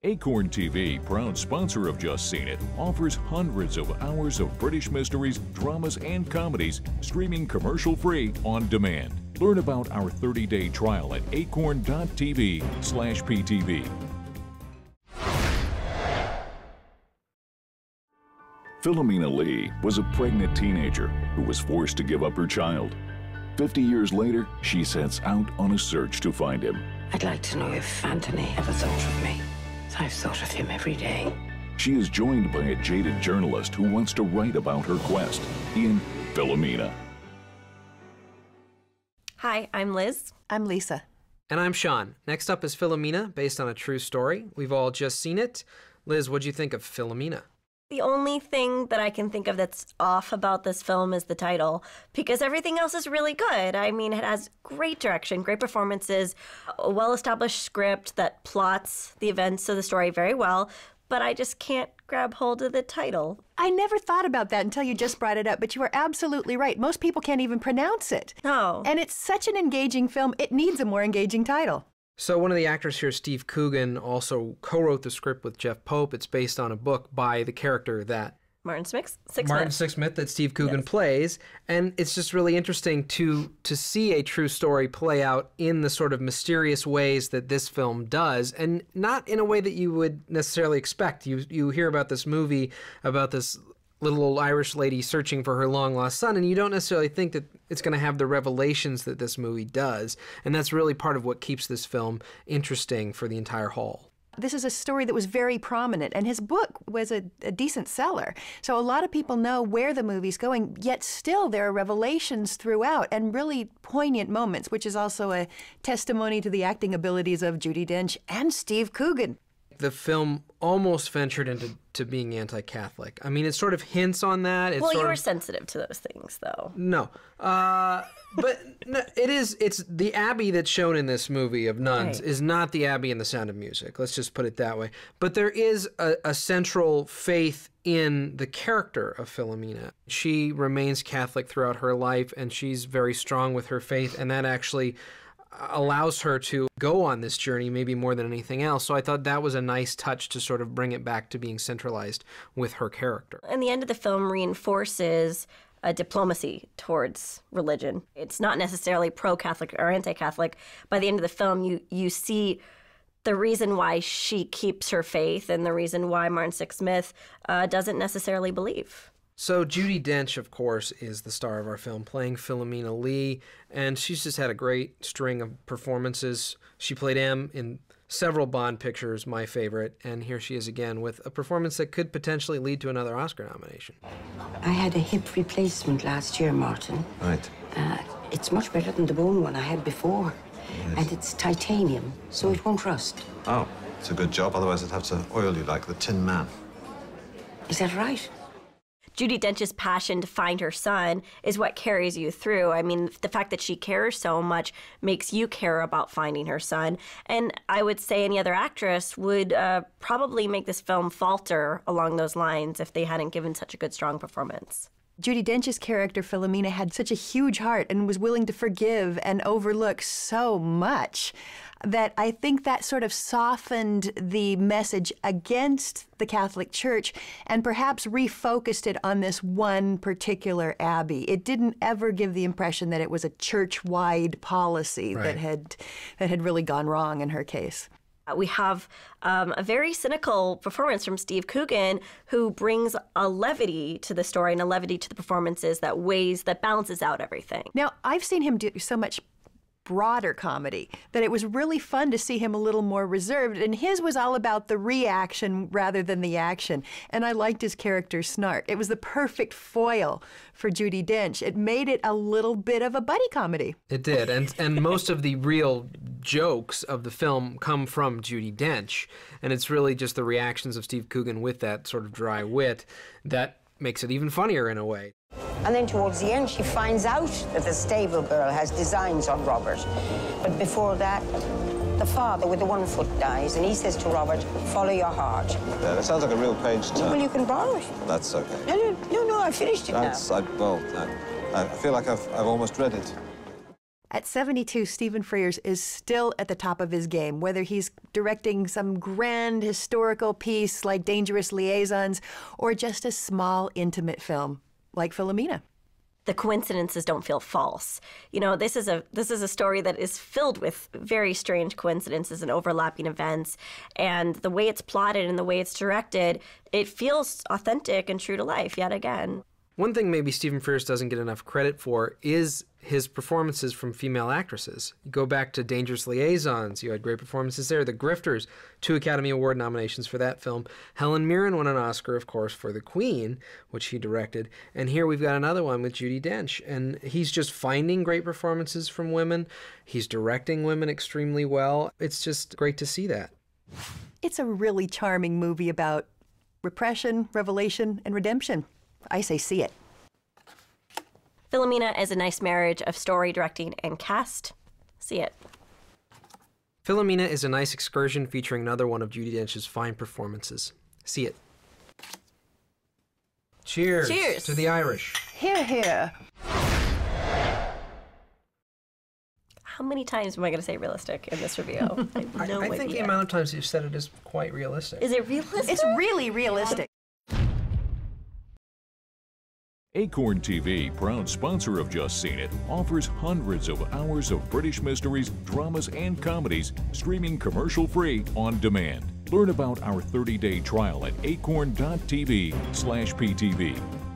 Acorn TV, proud sponsor of Just Seen It, offers hundreds of hours of British mysteries, dramas, and comedies streaming commercial-free on demand. Learn about our 30-day trial at acorn.tv/PTV. Philomena Lee was a pregnant teenager who was forced to give up her child. 50 years later, she sets out on a search to find him. I'd like to know if Anthony ever thought of me. I've thought of him every day. She is joined by a jaded journalist who wants to write about her quest in Philomena. Hi, I'm Liz. I'm Lisa. And I'm Sean. Next up is Philomena, based on a true story. We've all just seen it. Liz, what'd you think of Philomena? The only thing that I can think of that's off about this film is the title, because everything else is really good. I mean, it has great direction, great performances, a well-established script that plots the events of the story very well, but I just can't grab hold of the title. I never thought about that until you just brought it up, but you are absolutely right. Most people can't even pronounce it. No. And it's such an engaging film, it needs a more engaging title. So one of the actors here, Steve Coogan, also co-wrote the script with Jeff Pope. It's based on a book by the character that Martin Sixsmith that Steve Coogan plays. And it's just really interesting to see a true story play out in the sort of mysterious ways that this film does, and not in a way that you would necessarily expect. You hear about this movie, about this little old Irish lady searching for her long-lost son, and you don't necessarily think that it's going to have the revelations that this movie does. And that's really part of what keeps this film interesting for the entire haul. This is a story that was very prominent, and his book was a decent seller. So a lot of people know where the movie's going, yet still there are revelations throughout and really poignant moments, which is also a testimony to the acting abilities of Judi Dench and Steve Coogan. The film almost ventured into being anti-Catholic. I mean, it sort of hints on that. Well, you were sensitive to those things, though. No. But no, it's the Abbey that's shown in this movie of nuns is not the Abbey in The Sound of Music. Let's just put it that way. But there is a central faith in the character of Philomena. She remains Catholic throughout her life, and she's very strong with her faith, and that actually allows her to go on this journey maybe more than anything else. So I thought that was a nice touch to sort of bring it back to being centralized with her character. And the end of the film reinforces a diplomacy towards religion. It's not necessarily pro-Catholic or anti-Catholic. By the end of the film, you see the reason why she keeps her faith and the reason why Martin Sixsmith doesn't necessarily believe. So Judi Dench, of course, is the star of our film, playing Philomena Lee, and she's just had a great string of performances. She played M in several Bond pictures, my favorite, and here she is again with a performance that could potentially lead to another Oscar nomination. I had a hip replacement last year, Martin. Right. It's much better than the bone one I had before. Yes. And it's titanium, so it won't rust. Oh, it's a good job, otherwise I'd have to oil you like the Tin Man. Is that right? Judi Dench's passion to find her son is what carries you through. I mean, the fact that she cares so much makes you care about finding her son. And I would say any other actress would probably make this film falter along those lines if they hadn't given such a good, strong performance. Judi Dench's character, Philomena, had such a huge heart and was willing to forgive and overlook so much that I think that sort of softened the message against the Catholic Church and perhaps refocused it on this one particular abbey. It didn't ever give the impression that it was a church-wide policy that had really gone wrong in her case. We have a very cynical performance from Steve Coogan, who brings a levity to the story and a levity to the performances that balances out everything. Now, I've seen him do so much broader comedy that it was really fun to see him a little more reserved, and his was all about the reaction rather than the action, and I liked his character snark. It was the perfect foil for Judi Dench. It made it a little bit of a buddy comedy. It did, and most of the real jokes of the film come from Judi Dench, and it's really just the reactions of Steve Coogan with that sort of dry wit that makes it even funnier in a way. And then towards the end, she finds out that the stable girl has designs on Robert. But before that, the father with the one foot dies, and he says to Robert, follow your heart. Yeah, that sounds like a real page turn. Well, you can borrow it. That's okay. No, I finished it now. I feel like I've almost read it. At 72, Stephen Frears is still at the top of his game, whether he's directing some grand historical piece like Dangerous Liaisons or just a small, intimate film like Philomena. The coincidences don't feel false. You know, this is a story that is filled with very strange coincidences and overlapping events, and the way it's plotted and the way it's directed, it feels authentic and true to life yet again. One thing maybe Stephen Frears doesn't get enough credit for is his performances from female actresses. You go back to Dangerous Liaisons, you had great performances there. The Grifters, 2 Academy Award nominations for that film. Helen Mirren won an Oscar, of course, for The Queen, which he directed. And here we've got another one with Judi Dench. And he's just finding great performances from women. He's directing women extremely well. It's just great to see that. It's a really charming movie about repression, revelation, and redemption. I say see it. Philomena is a nice marriage of story, directing, and cast. See it. Philomena is a nice excursion featuring another one of Judi Dench's fine performances. See it. Cheers. Cheers. To the Irish. Hear, hear. How many times am I going to say realistic in this review? I have no I think idea. the amount of times you've said it is quite realistic. Is it realistic? It's really realistic. Acorn TV, proud sponsor of Just Seen It, offers hundreds of hours of British mysteries, dramas, and comedies streaming commercial-free on demand. Learn about our 30-day trial at acorn.tv/PTV.